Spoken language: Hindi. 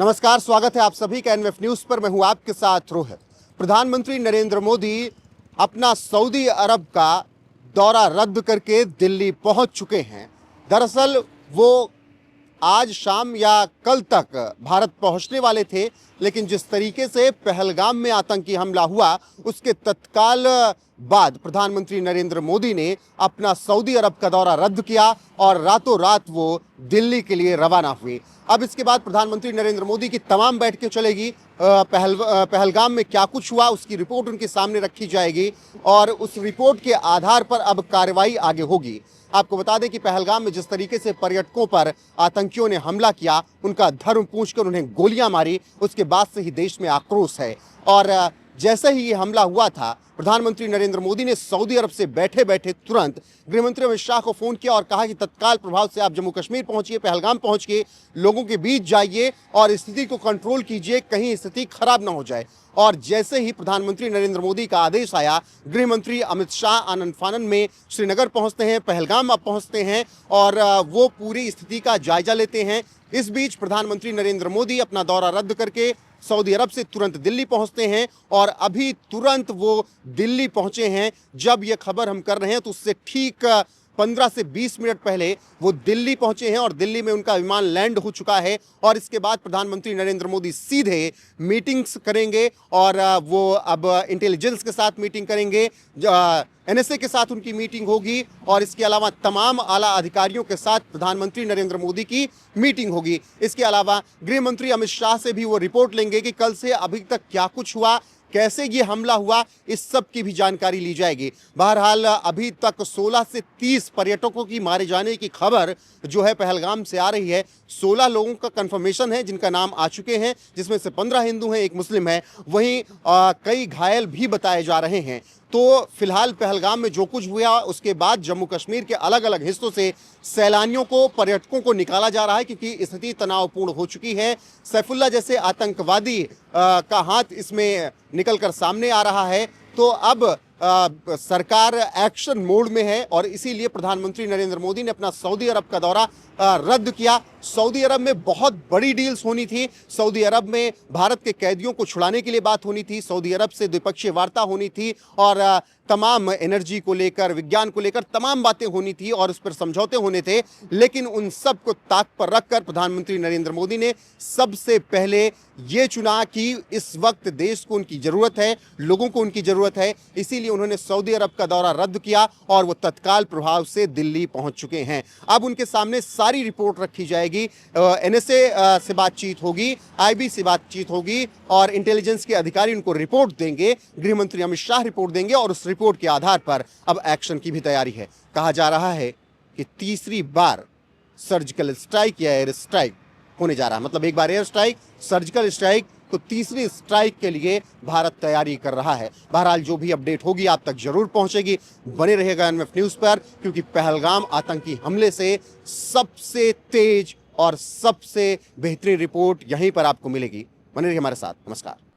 नमस्कार, स्वागत है आप सभी का एनएफ न्यूज पर। मैं हूं आपके साथ रोहित। प्रधानमंत्री नरेंद्र मोदी अपना सऊदी अरब का दौरा रद्द करके दिल्ली पहुंच चुके हैं। दरअसल वो आज शाम या कल तक भारत पहुंचने वाले थे, लेकिन जिस तरीके से पहलगाम में आतंकी हमला हुआ उसके तत्काल बाद प्रधानमंत्री नरेंद्र मोदी ने अपना सऊदी अरब का दौरा रद्द किया और रातों रात वो दिल्ली के लिए रवाना हुए। अब इसके बाद प्रधानमंत्री नरेंद्र मोदी की तमाम बैठकें चलेगी। पहलगाम में क्या कुछ हुआ उसकी रिपोर्ट उनके सामने रखी जाएगी और उस रिपोर्ट के आधार पर अब कार्रवाई आगे होगी। आपको बता दें कि पहलगाम में जिस तरीके से पर्यटकों पर आतंकियों ने हमला किया, उनका धर्म पूछकर उन्हें गोलियां मारी, उसके बाद से ही देश में आक्रोश है। और जैसे ही ये हमला हुआ था, प्रधानमंत्री नरेंद्र मोदी ने सऊदी अरब से बैठे बैठे तुरंत गृहमंत्री अमित शाह को फोन किया और कहा कि तत्काल प्रभाव से आप जम्मू कश्मीर पहुंचिए, पहलगाम पहुंच के लोगों के बीच जाइए और स्थिति को कंट्रोल कीजिए, कहीं स्थिति खराब ना हो जाए। और जैसे ही प्रधानमंत्री नरेंद्र मोदी का आदेश आया, गृहमंत्री अमित शाह आनन फानन में श्रीनगर पहुंचते हैं, पहलगाम अब पहुंचते हैं और वो पूरी स्थिति का जायजा लेते हैं। इस बीच प्रधानमंत्री नरेंद्र मोदी अपना दौरा रद्द करके सऊदी अरब से तुरंत दिल्ली पहुंचते हैं और अभी तुरंत वो दिल्ली पहुंचे हैं। जब ये खबर हम कर रहे हैं तो उससे ठीक 15 से 20 मिनट पहले वो दिल्ली पहुंचे हैं और दिल्ली में उनका विमान लैंड हो चुका है। और इसके बाद प्रधानमंत्री नरेंद्र मोदी सीधे मीटिंग्स करेंगे और वो अब इंटेलिजेंस के साथ मीटिंग करेंगे, एनएसए के साथ उनकी मीटिंग होगी और इसके अलावा तमाम आला अधिकारियों के साथ प्रधानमंत्री नरेंद्र मोदी की मीटिंग होगी। इसके अलावा गृह मंत्री अमित शाह से भी वो रिपोर्ट लेंगे कि कल से अभी तक क्या कुछ हुआ, कैसे ये हमला हुआ, इस सब की भी जानकारी ली जाएगी। बहरहाल अभी तक 16 से 30 पर्यटकों की मारे जाने की खबर जो है पहलगाम से आ रही है। 16 लोगों का कंफर्मेशन है जिनका नाम आ चुके हैं, जिसमें से 15 हिंदू हैं, एक मुस्लिम है। वहीं कई घायल भी बताए जा रहे हैं। तो फिलहाल पहलगाम में जो कुछ हुआ उसके बाद जम्मू कश्मीर के अलग अलग हिस्सों से सैलानियों को, पर्यटकों को निकाला जा रहा है क्योंकि स्थिति तनावपूर्ण हो चुकी है। सैफुल्लाह जैसे आतंकवादी का हाथ इसमें निकलकर सामने आ रहा है। तो अब सरकार एक्शन मोड में है और इसीलिए प्रधानमंत्री नरेंद्र मोदी ने अपना सऊदी अरब का दौरा रद्द किया। सऊदी अरब में बहुत बड़ी डील्स होनी थी। सऊदी अरब में भारत के कैदियों को छुड़ाने के लिए बात होनी थी, सऊदी अरब से द्विपक्षीय वार्ता होनी थी और तमाम एनर्जी को लेकर, विज्ञान को लेकर तमाम बातें होनी थी और उस पर समझौते होने थे। लेकिन उन सब को ताक पर रखकर प्रधानमंत्री नरेंद्र मोदी ने सबसे पहले ये चुना कि इस वक्त देश को उनकी जरूरत है, लोगों को उनकी जरूरत है। इसीलिए उन्होंने सऊदी अरब का दौरा रद्द किया और वो तत्काल प्रभाव से दिल्ली पहुंच चुके हैं। अब उनके सामने सारी रिपोर्ट रखी जाएगी, एनएसए से बातचीत होगी, आईबी से बातचीत होगी और इंटेलिजेंस के अधिकारी उनको रिपोर्ट देंगे, गृहमंत्री अमित शाह रिपोर्ट देंगे और उस रिपोर्ट के आधार पर अब एक्शन की भी तैयारी है। कहा जा रहा है कि तीसरी बार सर्जिकल स्ट्राइक या एयर स्ट्राइक होने जा रहा है। मतलब एक बार एयर स्ट्राइक, सर्जिकल स्ट्राइक, तो तीसरी स्ट्राइक के लिए भारत तैयारी कर रहा है। बहरहाल जो भी अपडेट होगी आप तक जरूर पहुंचेगी। बने रहेगा एनएफ न्यूज पर, क्योंकि पहलगाम आतंकी हमले से सबसे तेज और सबसे बेहतरीन रिपोर्ट यहीं पर आपको मिलेगी। बने रहिए हमारे साथ। नमस्कार।